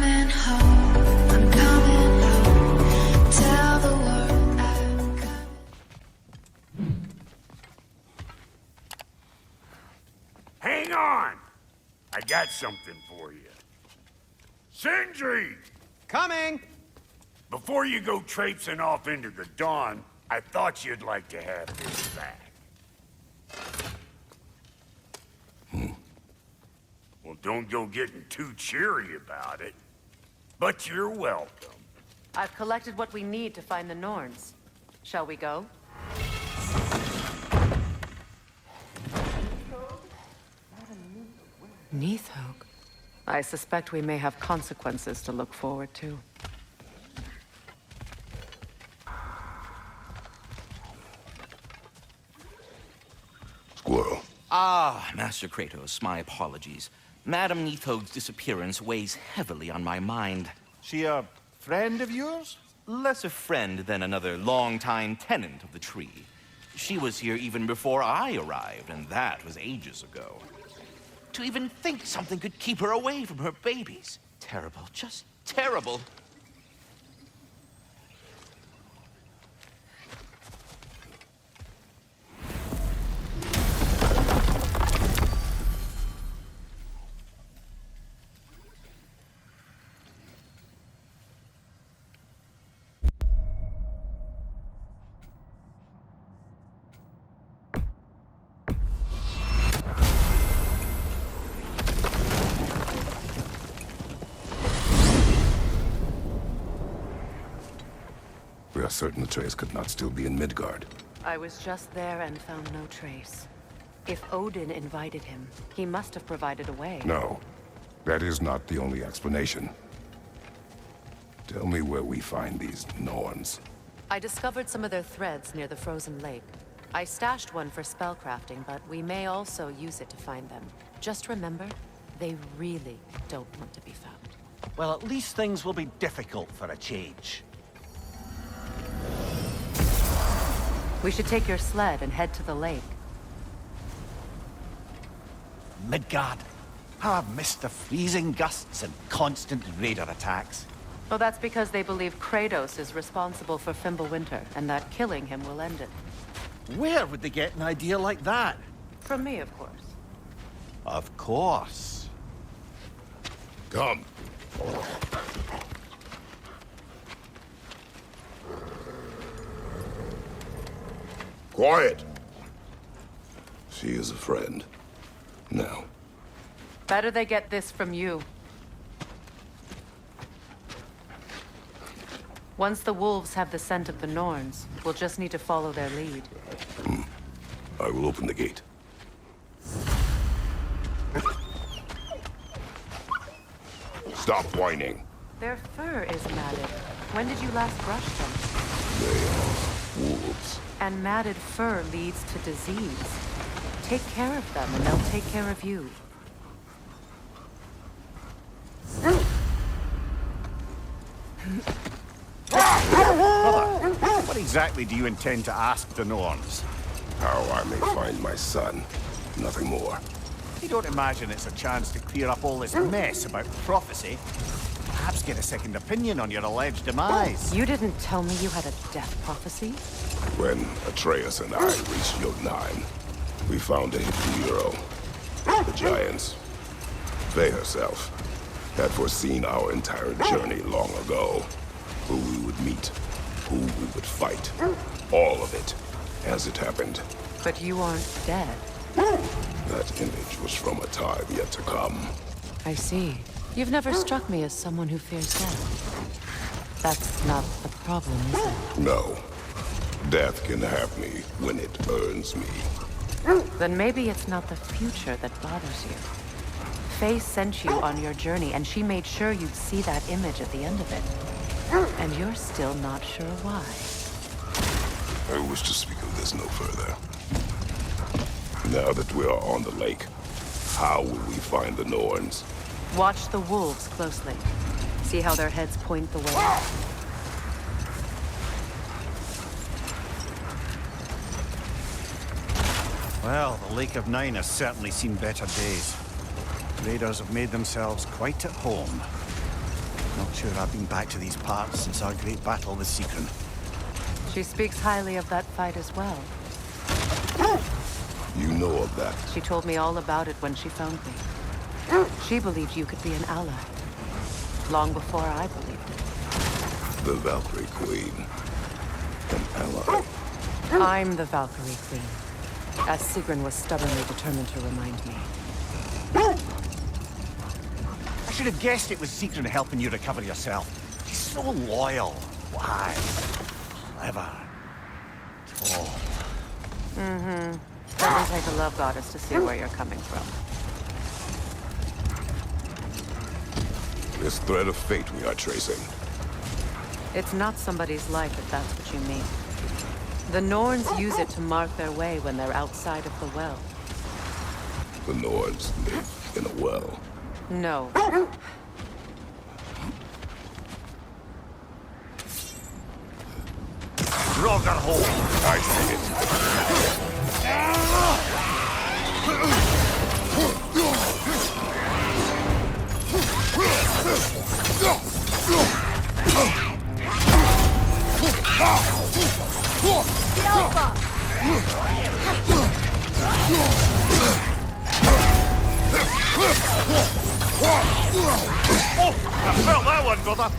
coming home. I'm coming home. Tell the world I'm coming. Hang on! I got something for you. Sindri! Coming! Before you go traipsing off into the dawn, I thought you'd like to have this back. Well, don't go getting too cheery about it. But you're welcome. I've collected what we need to find the Norns. Shall we go? Neathhoke. I suspect we may have consequences to look forward to. Squirrel. Ah, Master Kratos, my apologies. Madame Neathhoke's disappearance weighs heavily on my mind. She a friend of yours? Less a friend than another long-time tenant of the tree. She was here even before I arrived, and that was ages ago. To even think something could keep her away from her babies. Terrible, just terrible. We are certain the trace could not still be in Midgard. I was just there and found no trace. If Odin invited him, he must have provided a way. No, that is not the only explanation. Tell me where we find these Norns. I discovered some of their threads near the frozen lake. I stashed one for spellcrafting, but we may also use it to find them. Just remember, they really don't want to be found. Well, at least things will be difficult for a change. We should take your sled and head to the lake. Midgard. How I've missed the freezing gusts and constant raider attacks. Well, that's because they believe Kratos is responsible for Fimbulwinter, and that killing him will end it. Where would they get an idea like that? From me, of course. Of course. Come. Quiet! She is a friend. Now. Better they get this from you. Once the wolves have the scent of the Norns, we'll just need to follow their lead. I will open the gate. Stop whining. Their fur is matted. When did you last brush them? They are wolves. And matted fur leads to disease. Take care of them, and they'll take care of you. Brother, what exactly do you intend to ask the Norns? How I may find my son. Nothing more. You don't imagine it's a chance to clear up all this mess about prophecy? Perhaps get a second opinion on your alleged demise. You didn't tell me you had a death prophecy? When Atreus and I reached Jotunheim, we found a hidden hero. The Giants. They herself had foreseen our entire journey long ago. Who we would meet, who we would fight. All of it, as it happened. But you aren't dead. That image was from a time yet to come. I see. You've never struck me as someone who fears death. That's not the problem, is it? No. Death can have me when it earns me. Then maybe it's not the future that bothers you. Faye sent you on your journey, and she made sure you'd see that image at the end of it. And you're still not sure why. I wish to speak of this no further. Now that we are on the lake, how will we find the Norns? Watch the wolves closely. See how their heads point the way. Well, the Lake of Nine has certainly seen better days. Raiders have made themselves quite at home. Not sure I've been back to these parts since our great battle with Seekron. She speaks highly of that fight as well. You know of that. She told me all about it when she found me. She believed you could be an ally. Long before I believed it. The Valkyrie Queen. An ally. I'm the Valkyrie Queen, as Sigrun was stubbornly determined to remind me. I should have guessed it was Seekron helping you recover yourself. She's so loyal, wise, clever. Oh, Doesn't take a love goddess to see where you're coming from. This thread of fate we are tracing. It's not somebody's life, if that's what you mean. The Norns use it to mark their way when they're outside of the well. The Nords live in a well. No. Ragnarock-Let! I see it. Oh, I felt that one, brother!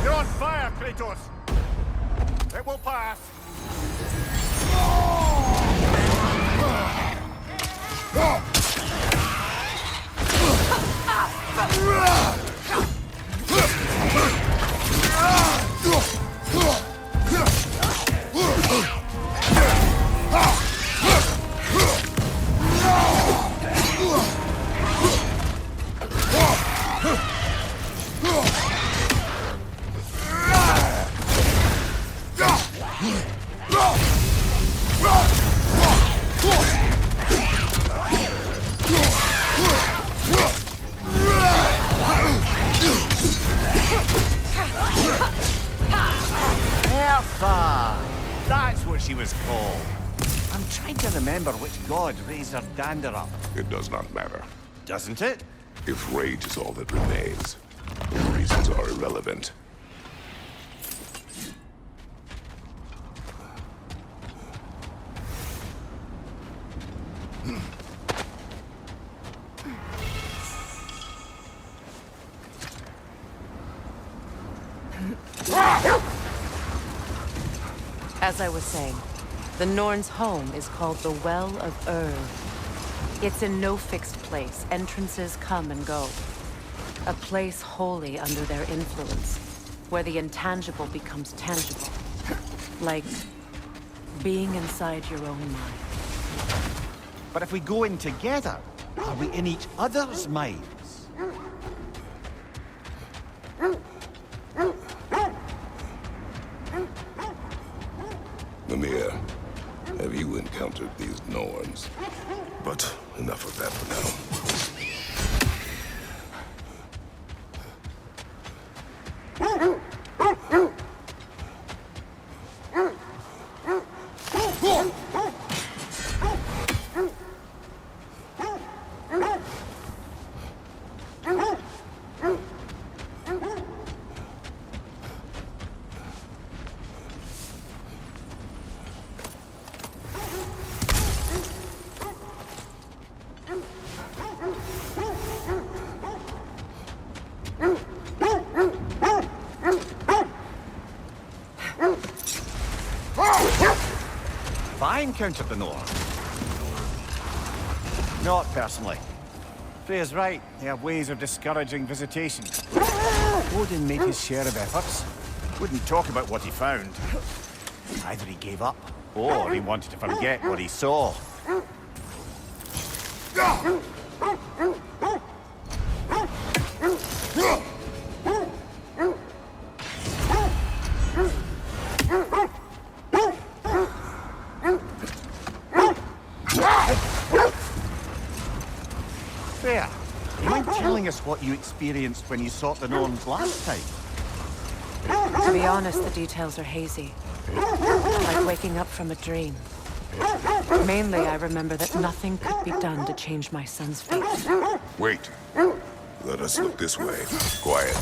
You're on fire, Kratos! It will pass! That's what she was called. I'm trying to remember which god raised her dander up. It does not matter. Doesn't it? If rage is all that remains, the reasons are irrelevant. As I was saying, the Norns' home is called the Well of Urd. It's in no fixed place. Entrances come and go. A place wholly under their influence, where the intangible becomes tangible. Like being inside your own mind. But if we go in together, are we in each other's minds? Mimir, have you encountered these Norns? But enough of that for now. If I encountered the North, Not personally. Freya's right. They have ways of discouraging visitation. Odin made his share of efforts. Wouldn't talk about what he found. Either he gave up, or he wanted to forget what he saw. Freya, do you mind telling us what you experienced when you sought the Norns last time? To be honest, the details are hazy. Like waking up from a dream. Mainly, I remember that nothing could be done to change my son's fate. Wait. Let us look this way. Quiet.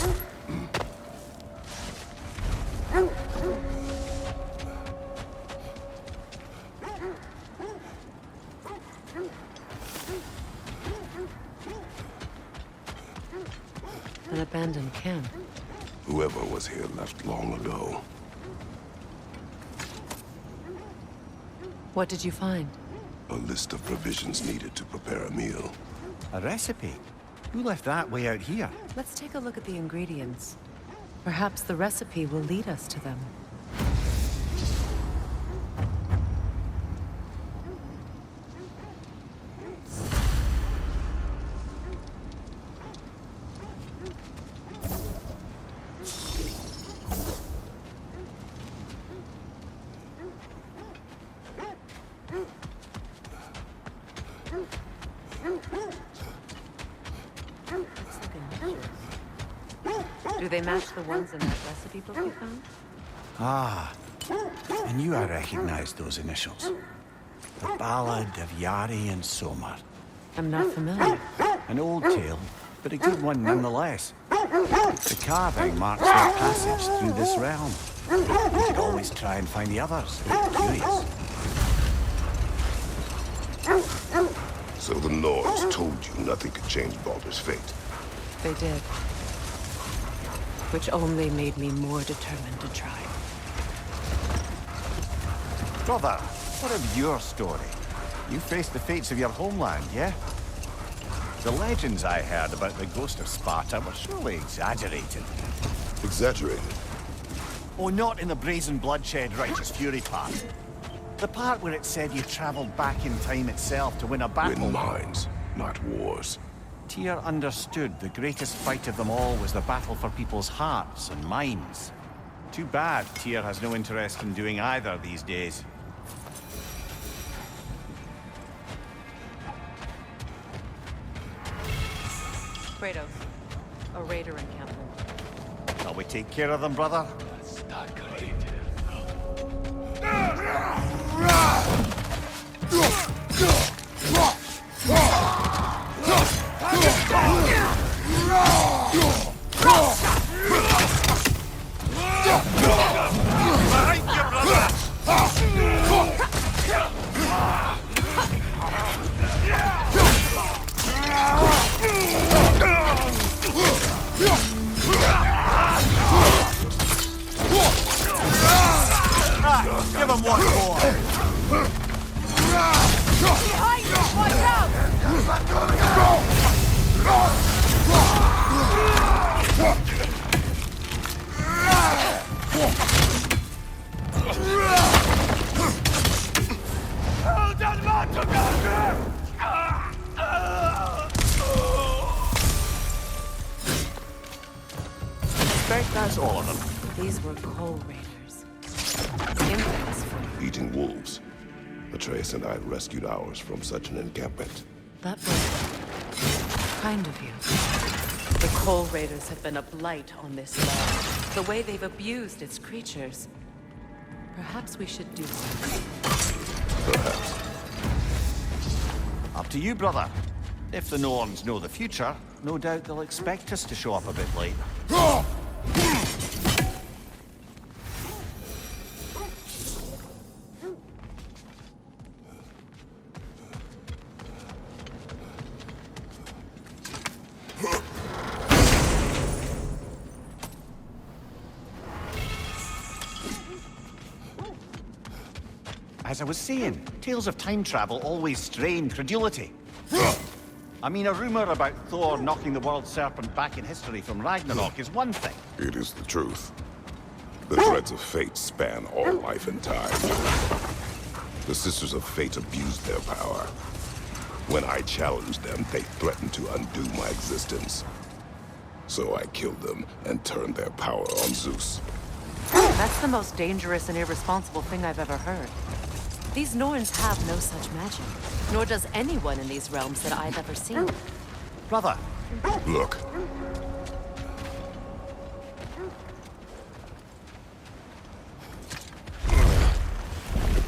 An abandoned camp. Whoever was here left long ago. What did you find? A list of provisions needed to prepare a meal. A recipe? Who left that way out here? Let's take a look at the ingredients. Perhaps the recipe will lead us to them. Do they match the ones in that recipe book you found? Ah, I knew I recognized those initials. The Ballad of Yari and Somar. I'm not familiar. An old tale, but a good one nonetheless. The carving marks their passage through this realm. We could always try and find the others. Curious. So the Norns told you nothing could change Baldur's fate. They did. Which only made me more determined to try. Brother, what of your story? You faced the fates of your homeland, yeah? The legends I heard about the ghost of Sparta were surely exaggerated. Exaggerated? Oh, not in the brazen bloodshed righteous fury part. The part where it said you traveled back in time itself to win a battle. Win minds, not wars. Tyr understood the greatest fight of them all was the battle for people's hearts and minds. Too bad Tyr has no interest in doing either these days. Kratos, a raider encampment. Shall we take care of them, brother? Give him one more! Behind you! Watch out! Expect that's all of them. These were coal raiders. Infamous for Eating wolves. Atreus and I rescued ours from such an encampment. that was kind of you. The coal raiders have been a blight on this land. The way they've abused its creatures. Perhaps we should do something. Perhaps. Up to you, brother. If the Norns know the future, no doubt they'll expect us to show up a bit late. As I was saying, tales of time travel always strain credulity. I mean, a rumor about Thor knocking the world serpent back in history from Ragnarok is one thing. It is the truth. The threads of fate span all life and time. The Sisters of Fate abused their power. When I challenged them, they threatened to undo my existence. So I killed them and turned their power on Zeus. That's the most dangerous and irresponsible thing I've ever heard. These Norns have no such magic, nor does anyone in these realms that I've ever seen. Brother, Look,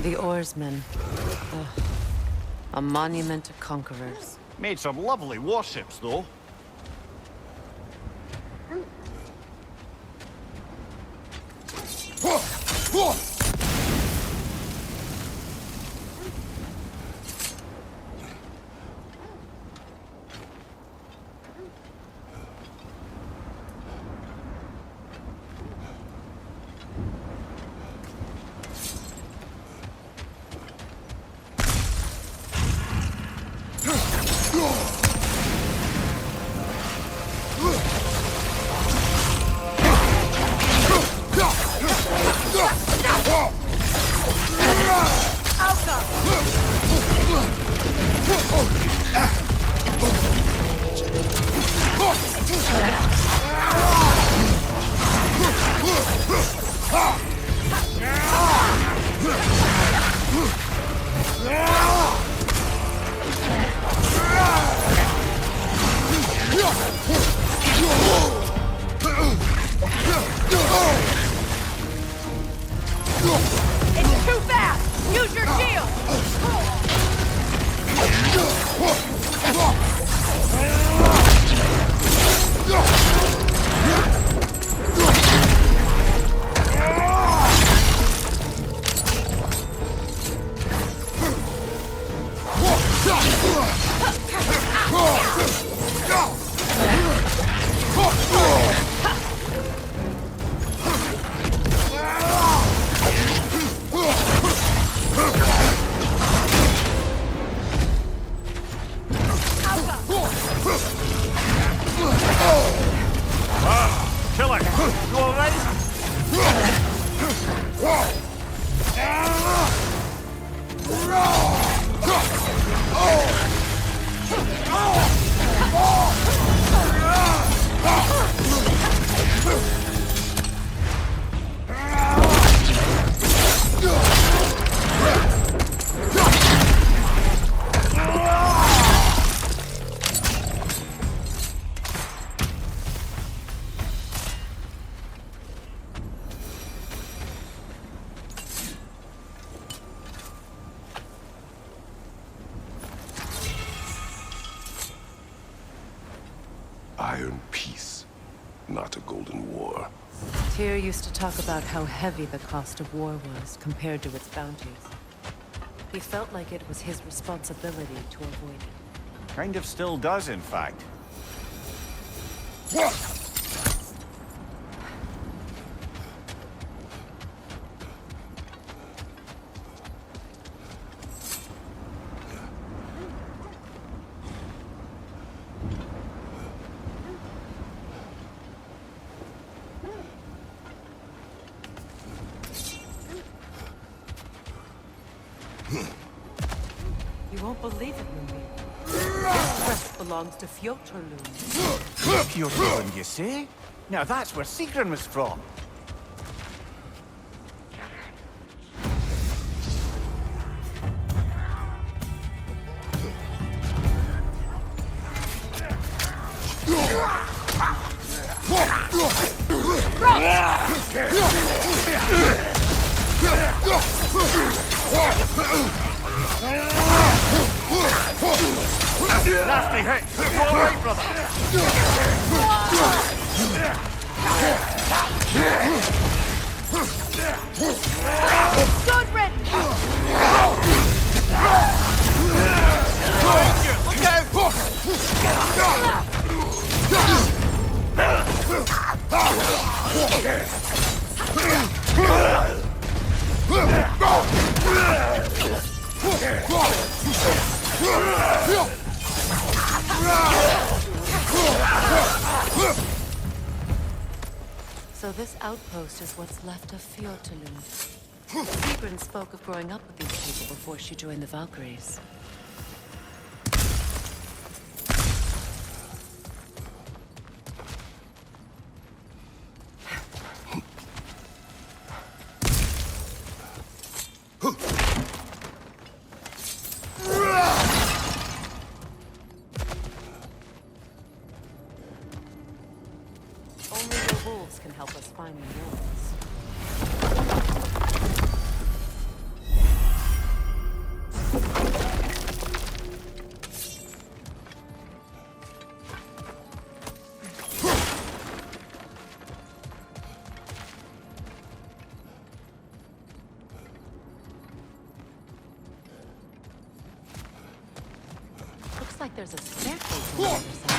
The Oarsmen. Ugh. A monument to conquerors. made some lovely warships, though. It's too fast! Use your shield! Killer, you all right? Iron peace, not a golden war. Tyr used to talk about how heavy the cost of war was compared to its bounties. He felt like it was his responsibility to avoid it. Kind of still does, in fact. You won't believe it, Lumi. This crest belongs to Fjotorlund. Fjordland, you say? Now that's where Sigrun was from. Nasty hit! You all right, brother? Good riddance! So this outpost is what's left of Fjordtulund. Sigrun spoke of growing up with these people before she joined the Valkyries. Only the wolves can help us find the ruins. Looks like there's a staircase on the other side.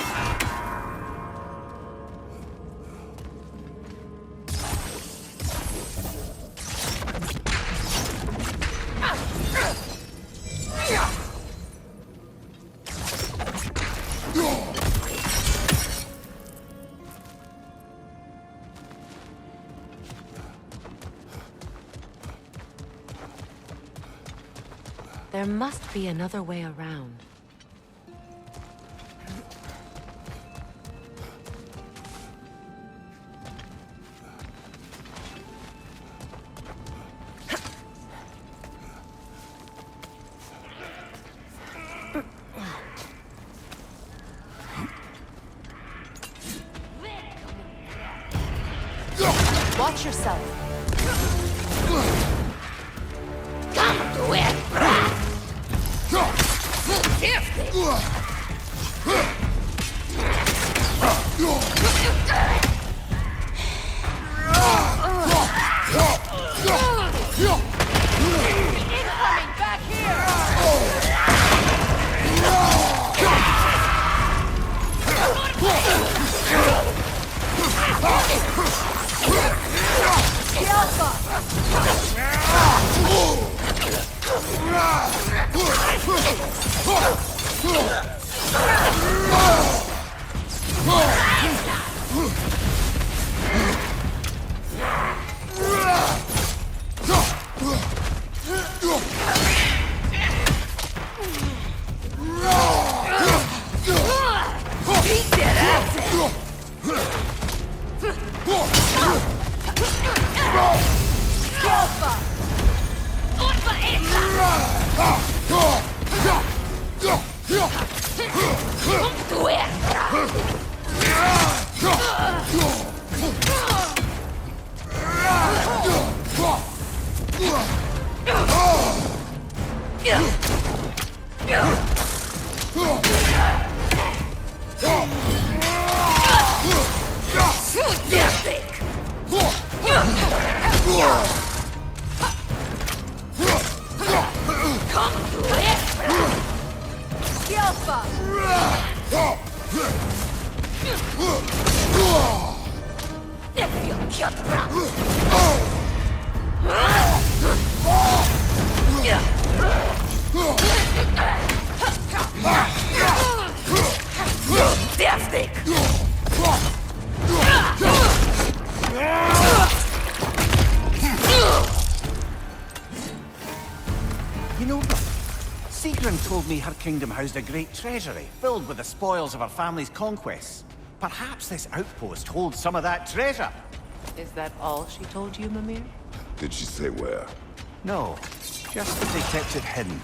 There must be another way around. Watch yourself. You know, Sigrun told me her kingdom housed a great treasury, filled with the spoils of her family's conquests. Perhaps this outpost holds some of that treasure. Is that all she told you, Mimir? Did she say where? No, just that they kept it hidden.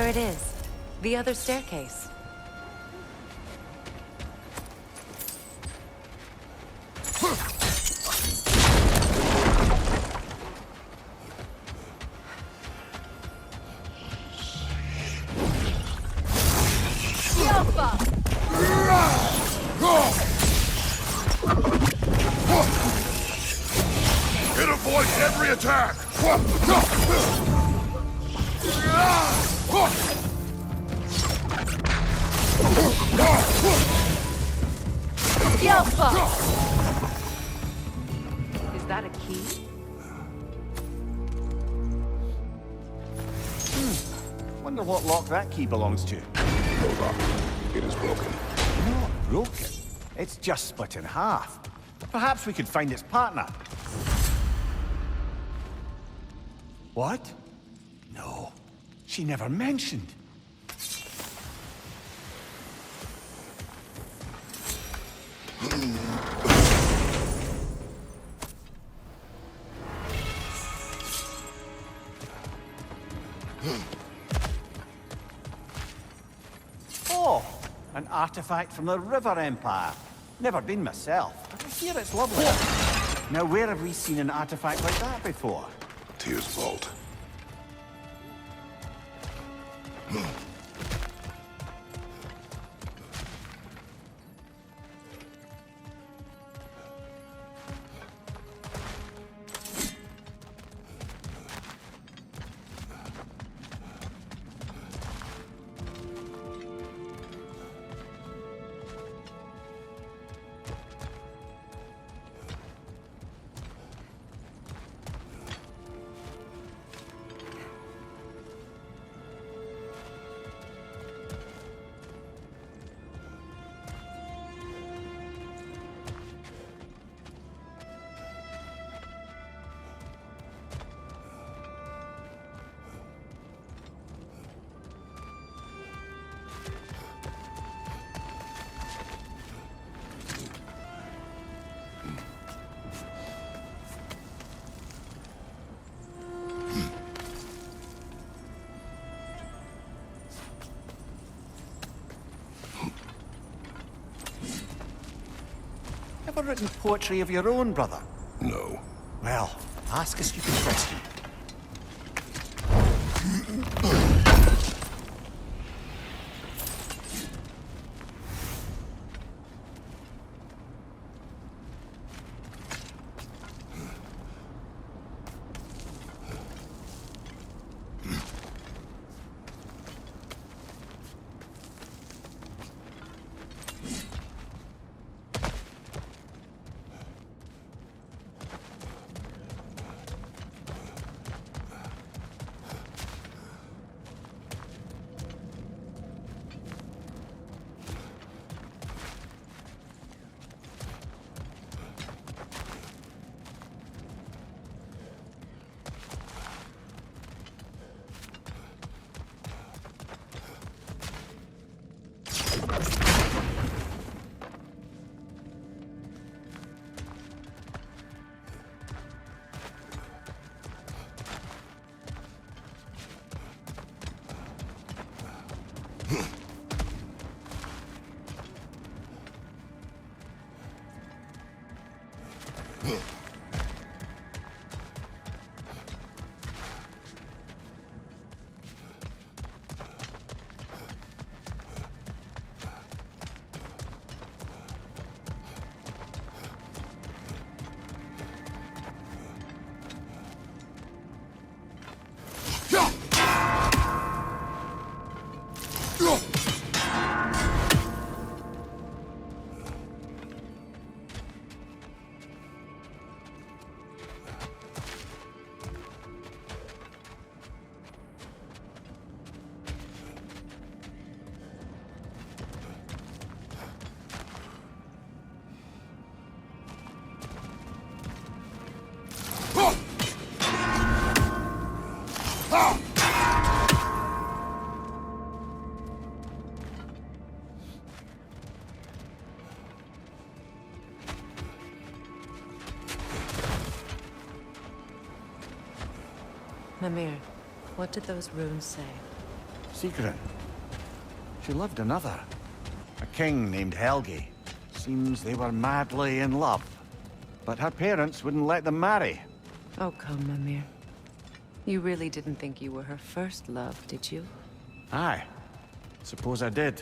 There it is. The other staircase. It avoids every attack! Is that a key? Wonder what lock that key belongs to. No lock. It is broken. Not broken. It's just split in half. Perhaps we could find its partner. What? No. She never mentioned. Oh, an artifact from the River Empire. Never been myself, but I hear it's lovely. Now, where have we seen an artifact like that before? Tyr's vault. Ever written poetry of your own, brother? No. Well, ask a stupid question. Mimir, what did those runes say? Sigrun. She loved another. A king named Helgi. Seems they were madly in love. But her parents wouldn't let them marry. Oh, come, Mimir. You really didn't think you were her first love, did you? Aye. Suppose I did.